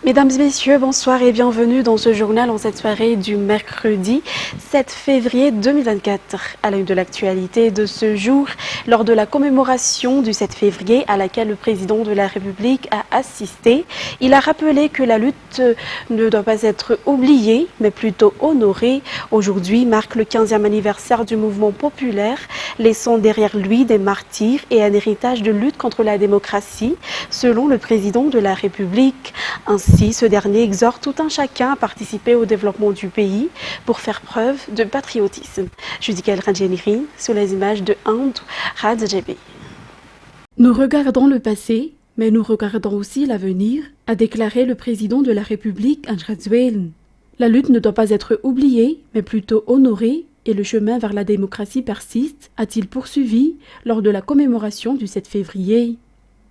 Mesdames et messieurs, bonsoir et bienvenue dans ce journal en cette soirée du mercredi 7 février 2024. À la une de l'actualité de ce jour, lors de la commémoration du 7 février à laquelle le président de la République a assisté, il a rappelé que la lutte ne doit pas être oubliée, mais plutôt honorée. Aujourd'hui marque le 15e anniversaire du mouvement populaire, laissant derrière lui des martyrs et un héritage de lutte contre la démocratie, selon le président de la République. Ainsi, ce dernier exhorte tout un chacun à participer au développement du pays pour faire preuve de patriotisme. Judicael Radjeniri, sous les images de Andou Radjebe. Nous regardons le passé, mais nous regardons aussi l'avenir, a déclaré le président de la République, Andrzej. La lutte ne doit pas être oubliée, mais plutôt honorée, et le chemin vers la démocratie persiste, a-t-il poursuivi lors de la commémoration du 7 février.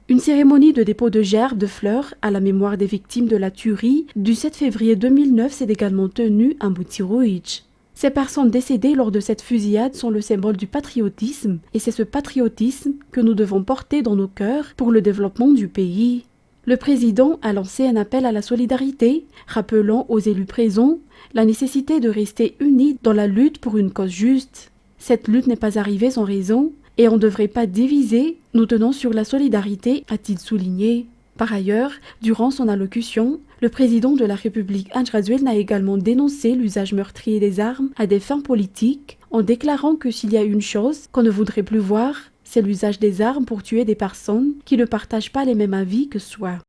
Une cérémonie de dépôt de gerbes de fleurs à la mémoire des victimes de la tuerie du 7 février 2009 s'est également tenue à Butirouitch. Ces personnes décédées lors de cette fusillade sont le symbole du patriotisme et c'est ce patriotisme que nous devons porter dans nos cœurs pour le développement du pays. Le président a lancé un appel à la solidarité, rappelant aux élus présents la nécessité de rester unis dans la lutte pour une cause juste. Cette lutte n'est pas arrivée sans raison, et on ne devrait pas diviser, nous tenons sur la solidarité, a-t-il souligné. Par ailleurs, durant son allocution, le président de la République Andrzej a également dénoncé l'usage meurtrier des armes à des fins politiques, en déclarant que s'il y a une chose qu'on ne voudrait plus voir, c'est l'usage des armes pour tuer des personnes qui ne partagent pas les mêmes avis que soi.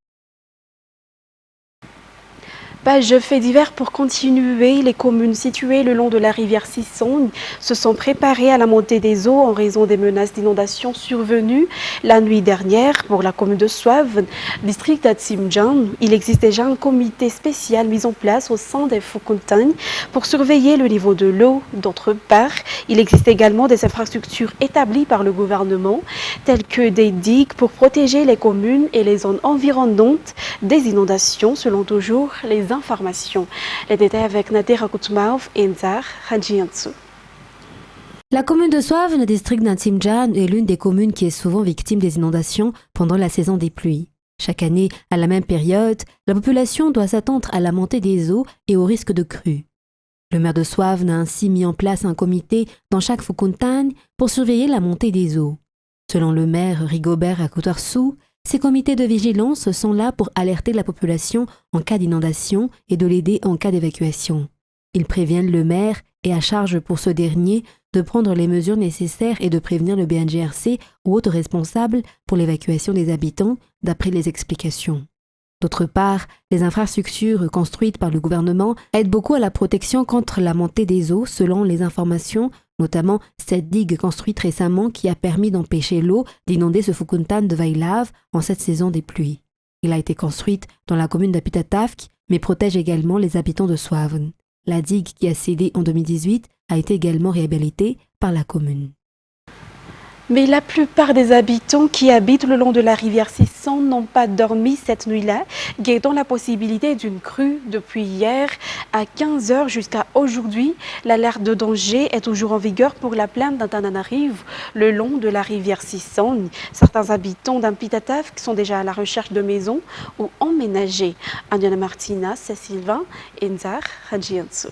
Page faits divers pour continuer. Les communes situées le long de la rivière Sisson se sont préparées à la montée des eaux en raison des menaces d'inondation survenues la nuit dernière. Pour la commune de Soave, district d'Atsimjan, il existe déjà un comité spécial mis en place au sein des Foucontagnes pour surveiller le niveau de l'eau. D'autre part, il existe également des infrastructures établies par le gouvernement, telles que des digues pour protéger les communes et les zones environnantes des inondations, selon toujours les informations. Les détails avec Nader Akoutmaouf et Nzar Hadjiansou. La commune de Soave, le district d'Atsimjan, est l'une des communes qui est souvent victime des inondations pendant la saison des pluies. Chaque année, à la même période, la population doit s'attendre à la montée des eaux et au risque de crue. Le maire de Soave a ainsi mis en place un comité dans chaque Foucontagne pour surveiller la montée des eaux. Selon le maire Rigobert Akoutarsou, ces comités de vigilance sont là pour alerter la population en cas d'inondation et de l'aider en cas d'évacuation. Ils préviennent le maire et à charge pour ce dernier de prendre les mesures nécessaires et de prévenir le BNGRC ou autres responsables pour l'évacuation des habitants, d'après les explications. D'autre part, les infrastructures construites par le gouvernement aident beaucoup à la protection contre la montée des eaux selon les informations, notamment cette digue construite récemment qui a permis d'empêcher l'eau d'inonder ce Foukontane de Vailave en cette saison des pluies. Elle a été construite dans la commune d'Apitatavk, mais protège également les habitants de Soave. La digue qui a cédé en 2018 a été également réhabilitée par la commune. Mais la plupart des habitants qui habitent le long de la rivière Sisson n'ont pas dormi cette nuit-là, guettant la possibilité d'une crue depuis hier à 15 h jusqu'à aujourd'hui. L'alerte de danger est toujours en vigueur pour la plaine d'Antananarivo, le long de la rivière Sisson. Certains habitants d'Apitatavk sont déjà à la recherche de maisons ou emménagés. Andiana Martina, Cécilvin, Enzar, Hadjiansou.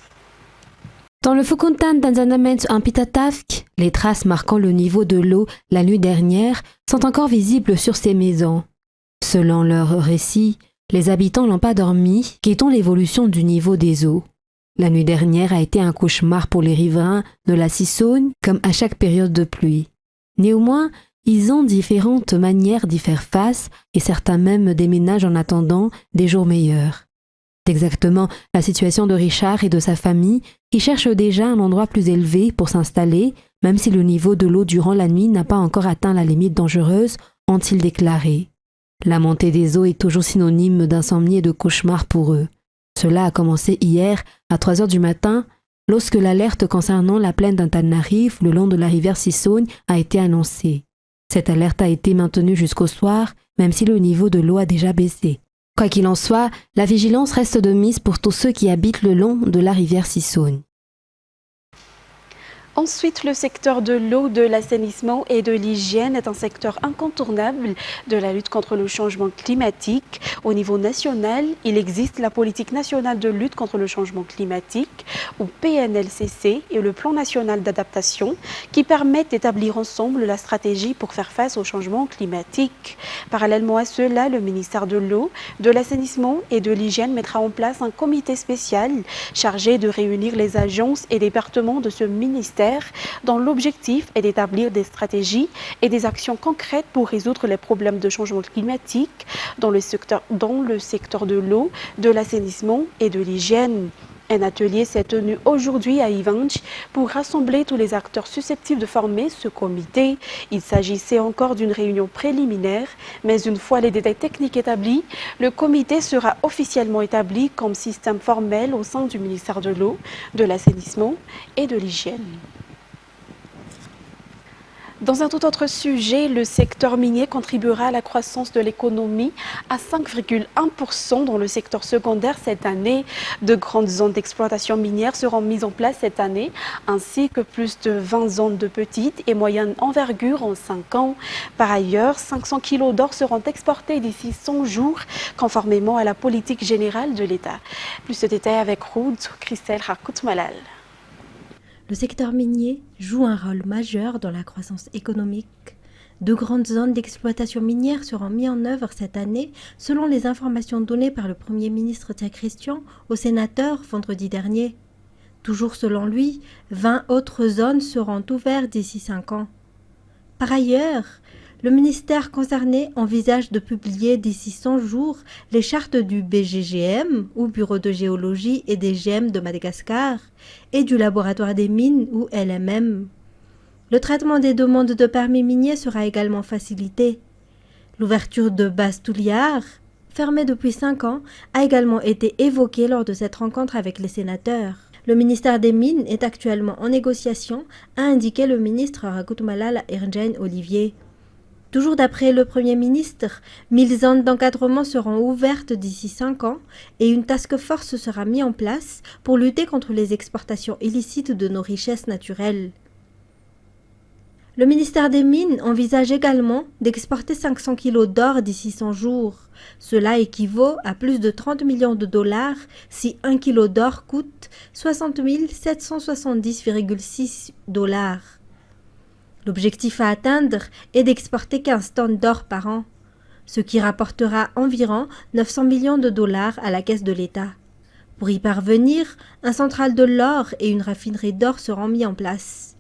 Dans le Foukontane d'Anzanamens en Pitatavk, les traces marquant le niveau de l'eau la nuit dernière sont encore visibles sur ces maisons. Selon leur récit, les habitants n'ont pas dormi, guettant l'évolution du niveau des eaux. La nuit dernière a été un cauchemar pour les riverains de la Sissogne, comme à chaque période de pluie. Néanmoins, ils ont différentes manières d'y faire face et certains même déménagent en attendant des jours meilleurs. C'est exactement la situation de Richard et de sa famille qui cherchent déjà un endroit plus élevé pour s'installer, même si le niveau de l'eau durant la nuit n'a pas encore atteint la limite dangereuse, ont-ils déclaré. La montée des eaux est toujours synonyme d'insomnie et de cauchemar pour eux. Cela a commencé hier à 3 h du matin, lorsque l'alerte concernant la plaine d'Antananarivo, le long de la rivière Sissogne, a été annoncée. Cette alerte a été maintenue jusqu'au soir, même si le niveau de l'eau a déjà baissé. Quoi qu'il en soit, la vigilance reste de mise pour tous ceux qui habitent le long de la rivière Sissogne. Ensuite, le secteur de l'eau, de l'assainissement et de l'hygiène est un secteur incontournable de la lutte contre le changement climatique. Au niveau national, il existe la politique nationale de lutte contre le changement climatique, ou PNLCC, et le plan national d'adaptation qui permettent d'établir ensemble la stratégie pour faire face au changement climatique. Parallèlement à cela, le ministère de l'eau, de l'assainissement et de l'hygiène mettra en place un comité spécial chargé de réunir les agences et départements de ce ministère dont l'objectif est d'établir des stratégies et des actions concrètes pour résoudre les problèmes de changement climatique dans le secteur de l'eau, de l'assainissement et de l'hygiène. Un atelier s'est tenu aujourd'hui à Ivanj pour rassembler tous les acteurs susceptibles de former ce comité. Il s'agissait encore d'une réunion préliminaire, mais une fois les détails techniques établis, le comité sera officiellement établi comme système formel au sein du ministère de l'eau, de l'assainissement et de l'hygiène. Dans un tout autre sujet, le secteur minier contribuera à la croissance de l'économie à 5,1% dans le secteur secondaire cette année. De grandes zones d'exploitation minière seront mises en place cette année, ainsi que plus de 20 zones de petite et moyenne envergure en 5 ans. Par ailleurs, 500 kilos d'or seront exportés d'ici 100 jours, conformément à la politique générale de l'État. Plus de détails avec Roud, Christelle Rakout-Malal. Le secteur minier joue un rôle majeur dans la croissance économique. De grandes zones d'exploitation minière seront mises en œuvre cette année, selon les informations données par le Premier ministre Thierry Christian aux sénateurs vendredi dernier. Toujours selon lui, 20 autres zones seront ouvertes d'ici 5 ans. Par ailleurs, le ministère concerné envisage de publier d'ici 100 jours les chartes du BGGM, ou Bureau de géologie et des gemmes de Madagascar, et du laboratoire des mines, ou LMM. Le traitement des demandes de permis miniers sera également facilité. L'ouverture de Bastouliard, fermée depuis 5 ans, a également été évoquée lors de cette rencontre avec les sénateurs. Le ministère des Mines est actuellement en négociation, a indiqué le ministre Rakout-Malal Ergen Olivier. Toujours d'après le Premier ministre, 1000 zones d'encadrement seront ouvertes d'ici 5 ans et une task force sera mise en place pour lutter contre les exportations illicites de nos richesses naturelles. Le ministère des Mines envisage également d'exporter 500 kilos d'or d'ici 100 jours. Cela équivaut à plus de 30 millions de dollars si 1 kilo d'or coûte 60 770,6 $. L'objectif à atteindre est d'exporter 15 tonnes d'or par an, ce qui rapportera environ 900 millions de dollars à la caisse de l'État. Pour y parvenir, un central de l'or et une raffinerie d'or seront mis en place.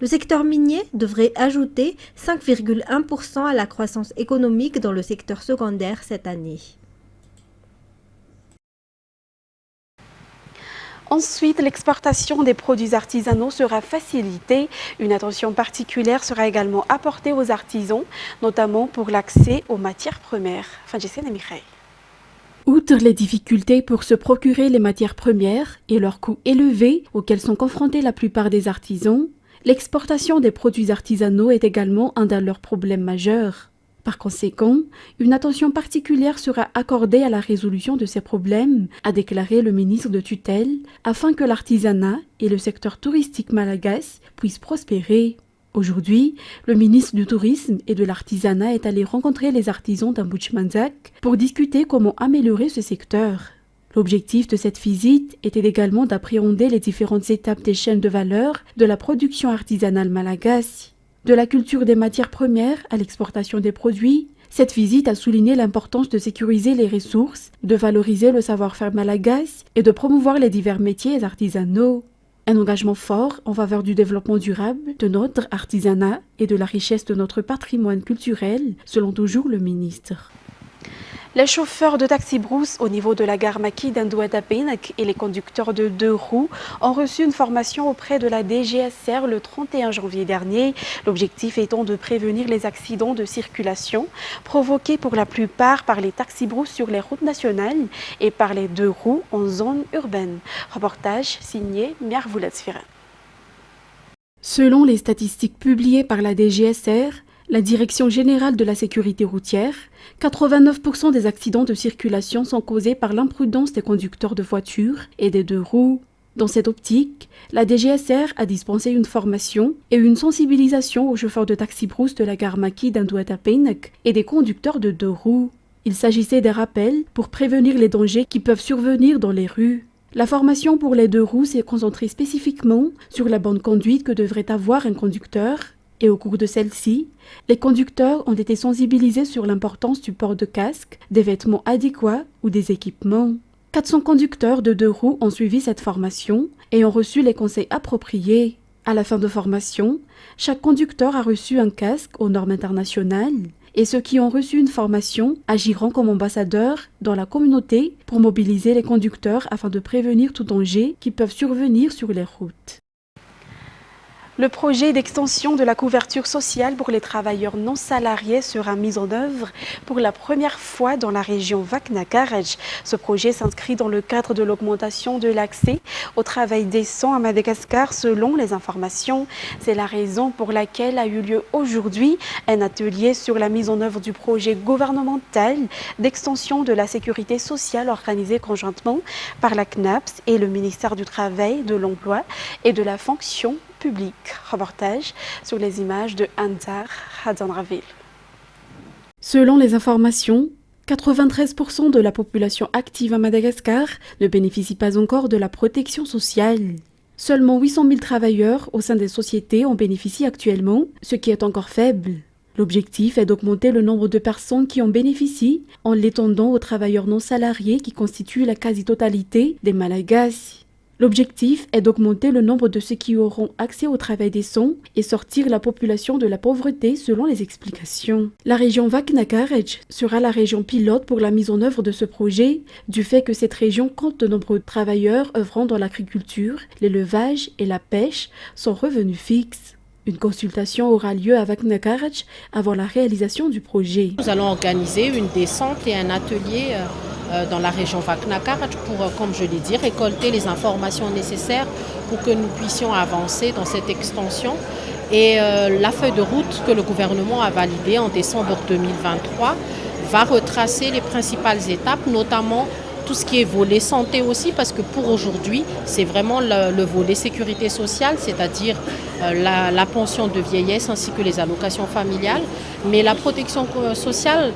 Le secteur minier devrait ajouter 5,1% à la croissance économique dans le secteur secondaire cette année. Ensuite, l'exportation des produits artisanaux sera facilitée. Une attention particulière sera également apportée aux artisans, notamment pour l'accès aux matières premières. Outre les difficultés pour se procurer les matières premières et leurs coûts élevés auxquels sont confrontés la plupart des artisans, l'exportation des produits artisanaux est également un de leurs problèmes majeurs. Par conséquent, une attention particulière sera accordée à la résolution de ces problèmes, a déclaré le ministre de tutelle, afin que l'artisanat et le secteur touristique malagasy puissent prospérer. Aujourd'hui, le ministre du Tourisme et de l'Artisanat est allé rencontrer les artisans d'Amboutch-Manzak pour discuter comment améliorer ce secteur. L'objectif de cette visite était également d'appréhender les différentes étapes des chaînes de valeur de la production artisanale malagasy. De la culture des matières premières à l'exportation des produits, cette visite a souligné l'importance de sécuriser les ressources, de valoriser le savoir-faire malagasy et de promouvoir les divers métiers artisanaux. Un engagement fort en faveur du développement durable de notre artisanat et de la richesse de notre patrimoine culturel, selon toujours le ministre. Les chauffeurs de taxi-brousse au niveau de la gare Maki d'Indouadapenak et les conducteurs de 2 roues ont reçu une formation auprès de la DGSR le 31 janvier dernier. L'objectif étant de prévenir les accidents de circulation provoqués pour la plupart par les taxi-brousses sur les routes nationales et par les 2 roues en zone urbaine. Reportage signé Miar Voulatsfira. Selon les statistiques publiées par la DGSR, la Direction générale de la sécurité routière, 89% des accidents de circulation sont causés par l'imprudence des conducteurs de voitures et des 2 roues. Dans cette optique, la DGSR a dispensé une formation et une sensibilisation aux chauffeurs de taxi-brousse de la gare Maki d'Andouata-Peinek et des conducteurs de 2 roues. Il s'agissait des rappels pour prévenir les dangers qui peuvent survenir dans les rues. La formation pour les 2 roues s'est concentrée spécifiquement sur la bonne conduite que devrait avoir un conducteur. Et au cours de celle-ci, les conducteurs ont été sensibilisés sur l'importance du port de casque, des vêtements adéquats ou des équipements. 400 conducteurs de 2 roues ont suivi cette formation et ont reçu les conseils appropriés. À la fin de formation, chaque conducteur a reçu un casque aux normes internationales et ceux qui ont reçu une formation agiront comme ambassadeurs dans la communauté pour mobiliser les conducteurs afin de prévenir tout danger qui peuvent survenir sur les routes. Le projet d'extension de la couverture sociale pour les travailleurs non salariés sera mis en œuvre pour la première fois dans la région Vakna-Karaj. Ce projet s'inscrit dans le cadre de l'augmentation de l'accès au travail décent à Madagascar selon les informations. C'est la raison pour laquelle a eu lieu aujourd'hui un atelier sur la mise en œuvre du projet gouvernemental d'extension de la sécurité sociale organisé conjointement par la CNAPS et le ministère du Travail, de l'Emploi et de la Fonction public. Reportage sur les images de Antar Hadzandraville. Selon les informations, 93% de la population active à Madagascar ne bénéficie pas encore de la protection sociale. Seulement 800 000 travailleurs au sein des sociétés en bénéficient actuellement, ce qui est encore faible. L'objectif est d'augmenter le nombre de personnes qui en bénéficient en l'étendant aux travailleurs non salariés qui constituent la quasi-totalité des Malagasy. L'objectif est d'augmenter le nombre de ceux qui auront accès au travail décent et sortir la population de la pauvreté selon les explications. La région Vakna-Karaj sera la région pilote pour la mise en œuvre de ce projet, du fait que cette région compte de nombreux travailleurs œuvrant dans l'agriculture, l'élevage et la pêche sans revenu fixe. Une consultation aura lieu à Vakna-Karaj avant la réalisation du projet. Nous allons organiser une descente et un atelier dans la région Vakna-Karaj pour, comme je l'ai dit, récolter les informations nécessaires pour que nous puissions avancer dans cette extension. Et la feuille de route que le gouvernement a validée en décembre 2023 va retracer les principales étapes, notamment tout ce qui est volet santé aussi, parce que pour aujourd'hui, c'est vraiment le volet sécurité sociale, c'est-à-dire la pension de vieillesse ainsi que les allocations familiales. Mais la protection sociale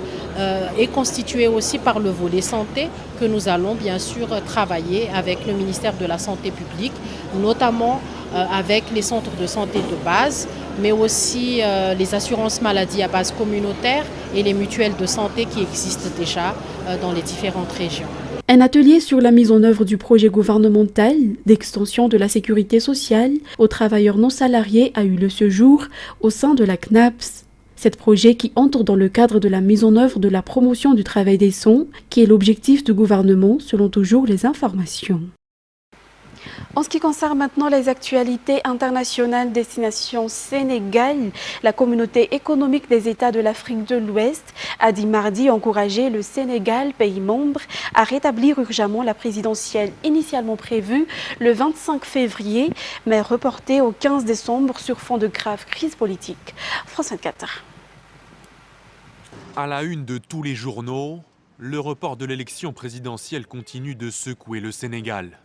est constituée aussi par le volet santé que nous allons bien sûr travailler avec le ministère de la Santé publique, notamment avec les centres de santé de base, mais aussi les assurances maladies à base communautaire et les mutuelles de santé qui existent déjà dans les différentes régions. Un atelier sur la mise en œuvre du projet gouvernemental d'extension de la sécurité sociale aux travailleurs non salariés a eu lieu ce jour au sein de la CNAPS. Cet projet qui entre dans le cadre de la mise en œuvre de la promotion du travail décent, qui est l'objectif du gouvernement selon toujours les informations. En ce qui concerne maintenant les actualités internationales destination Sénégal, la communauté économique des États de l'Afrique de l'Ouest a dit mardi encourager le Sénégal, pays membre, à rétablir urgemment la présidentielle initialement prévue le 25 février, mais reportée au 15 décembre sur fond de grave crise politique. France 24. À la une de tous les journaux, le report de l'élection présidentielle continue de secouer le Sénégal.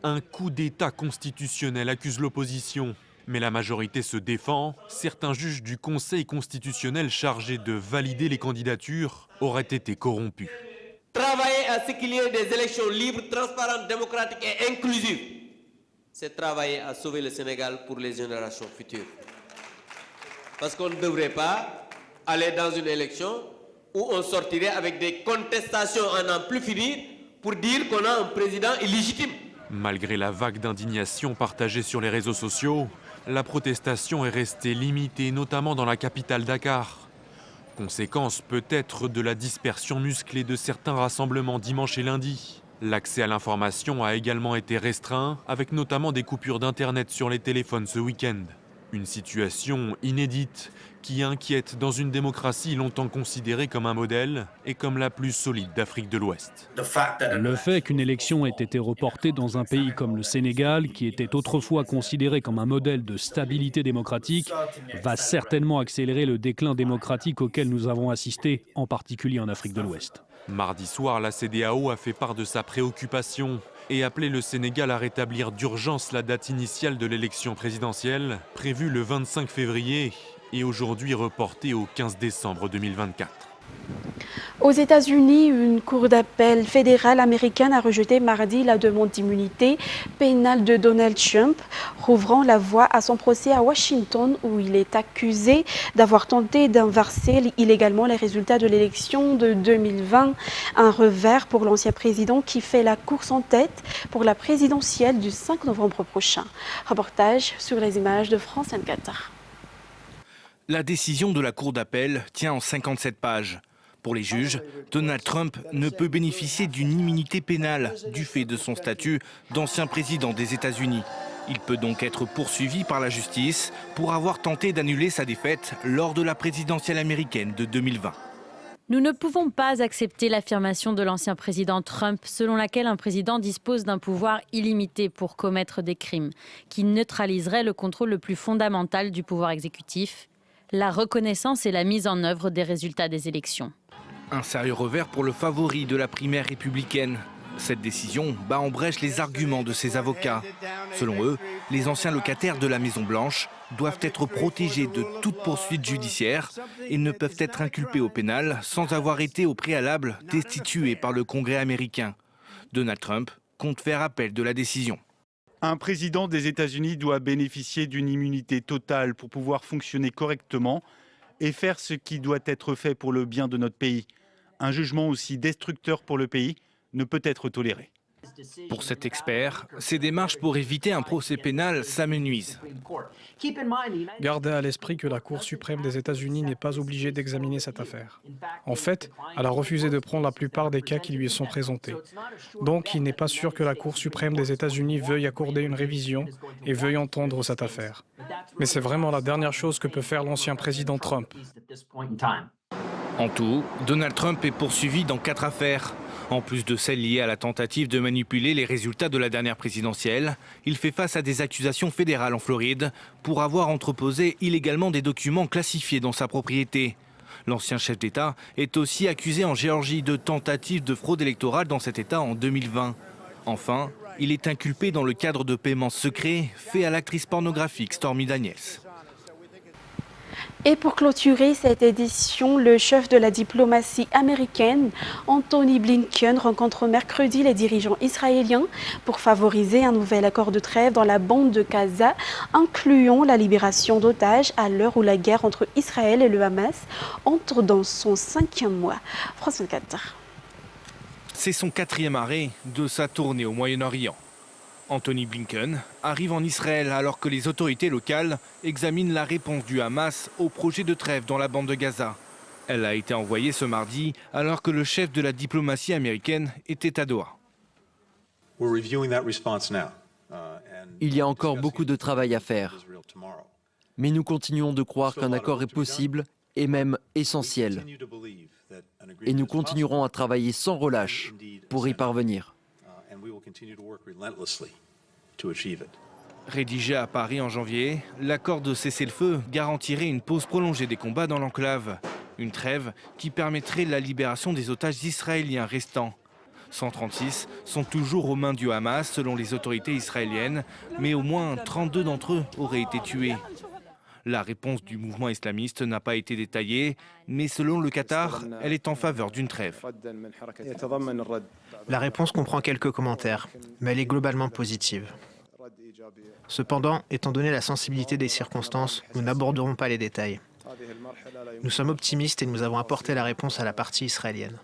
Un coup d'État constitutionnel accuse l'opposition. Mais la majorité se défend. Certains juges du Conseil constitutionnel chargés de valider les candidatures auraient été corrompus. Travailler à ce qu'il y ait des élections libres, transparentes, démocratiques et inclusives, c'est travailler à sauver le Sénégal pour les générations futures. Parce qu'on ne devrait pas aller dans une élection où on sortirait avec des contestations à n'en plus finir pour dire qu'on a un président illégitime. Malgré la vague d'indignation partagée sur les réseaux sociaux, la protestation est restée limitée, notamment dans la capitale Dakar. Conséquence peut-être de la dispersion musclée de certains rassemblements dimanche et lundi. L'accès à l'information a également été restreint, avec notamment des coupures d'internet sur les téléphones ce week-end. Une situation inédite qui inquiète dans une démocratie longtemps considérée comme un modèle et comme la plus solide d'Afrique de l'Ouest. Le fait qu'une élection ait été reportée dans un pays comme le Sénégal, qui était autrefois considéré comme un modèle de stabilité démocratique, va certainement accélérer le déclin démocratique auquel nous avons assisté, en particulier en Afrique de l'Ouest. Mardi soir, la CEDEAO a fait part de sa préoccupation et appelé le Sénégal à rétablir d'urgence la date initiale de l'élection présidentielle, prévue le 25 février et aujourd'hui reportée au 15 décembre 2024. Aux États-Unis, une cour d'appel fédérale américaine a rejeté mardi la demande d'immunité pénale de Donald Trump, rouvrant la voie à son procès à Washington où il est accusé d'avoir tenté d'inverser illégalement les résultats de l'élection de 2020. Un revers pour l'ancien président qui fait la course en tête pour la présidentielle du 5 novembre prochain. Reportage sur les images de France 24. La décision de la Cour d'appel tient en 57 pages. Pour les juges, Donald Trump ne peut bénéficier d'une immunité pénale du fait de son statut d'ancien président des États-Unis. Il peut donc être poursuivi par la justice pour avoir tenté d'annuler sa défaite lors de la présidentielle américaine de 2020. Nous ne pouvons pas accepter l'affirmation de l'ancien président Trump selon laquelle un président dispose d'un pouvoir illimité pour commettre des crimes, qui neutraliserait le contrôle le plus fondamental du pouvoir exécutif, la reconnaissance et la mise en œuvre des résultats des élections. Un sérieux revers pour le favori de la primaire républicaine. Cette décision bat en brèche les arguments de ses avocats. Selon eux, les anciens locataires de la Maison-Blanche doivent être protégés de toute poursuite judiciaire et ne peuvent être inculpés au pénal sans avoir été au préalable destitués par le Congrès américain. Donald Trump compte faire appel de la décision. Un président des États-Unis doit bénéficier d'une immunité totale pour pouvoir fonctionner correctement et faire ce qui doit être fait pour le bien de notre pays. Un jugement aussi destructeur pour le pays ne peut être toléré. Pour cet expert, ces démarches pour éviter un procès pénal s'amenuisent. Gardez à l'esprit que la Cour suprême des États-Unis n'est pas obligée d'examiner cette affaire. En fait, elle a refusé de prendre la plupart des cas qui lui sont présentés. Donc, il n'est pas sûr que la Cour suprême des États-Unis veuille accorder une révision et veuille entendre cette affaire. Mais c'est vraiment la dernière chose que peut faire l'ancien président Trump. En tout, Donald Trump est poursuivi dans 4 affaires. En plus de celles liées à la tentative de manipuler les résultats de la dernière présidentielle, il fait face à des accusations fédérales en Floride pour avoir entreposé illégalement des documents classifiés dans sa propriété. L'ancien chef d'État est aussi accusé en Géorgie de tentative de fraude électorale dans cet État en 2020. Enfin, il est inculpé dans le cadre de paiements secrets faits à l'actrice pornographique Stormy Daniels. Et pour clôturer cette édition, le chef de la diplomatie américaine, Anthony Blinken, rencontre mercredi les dirigeants israéliens pour favoriser un nouvel accord de trêve dans la bande de Gaza, incluant la libération d'otages à l'heure où la guerre entre Israël et le Hamas entre dans son 5e mois. France 24. C'est son 4e arrêt de sa tournée au Moyen-Orient. Anthony Blinken arrive en Israël alors que les autorités locales examinent la réponse du Hamas au projet de trêve dans la bande de Gaza. Elle a été envoyée ce mardi alors que le chef de la diplomatie américaine était à Doha. Il y a encore beaucoup de travail à faire, mais nous continuons de croire qu'un accord est possible et même essentiel. Et nous continuerons à travailler sans relâche pour y parvenir. Rédigé à Paris en janvier, l'accord de cessez-le-feu garantirait une pause prolongée des combats dans l'enclave. Une trêve qui permettrait la libération des otages israéliens restants. 136 sont toujours aux mains du Hamas selon les autorités israéliennes, mais au moins 32 d'entre eux auraient été tués. La réponse du mouvement islamiste n'a pas été détaillée, mais selon le Qatar, elle est en faveur d'une trêve. La réponse comprend quelques commentaires, mais elle est globalement positive. Cependant, étant donné la sensibilité des circonstances, nous n'aborderons pas les détails. Nous sommes optimistes et nous avons apporté la réponse à la partie israélienne.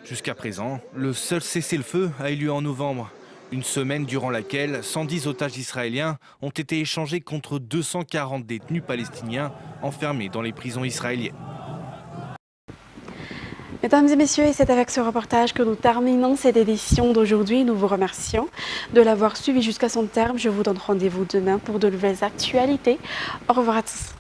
Jusqu'à présent, le seul cessez-le-feu a eu lieu en novembre. Une semaine durant laquelle 110 otages israéliens ont été échangés contre 240 détenus palestiniens enfermés dans les prisons israéliennes. Mesdames et messieurs, et c'est avec ce reportage que nous terminons cette édition d'aujourd'hui. Nous vous remercions de l'avoir suivi jusqu'à son terme. Je vous donne rendez-vous demain pour de nouvelles actualités. Au revoir à tous.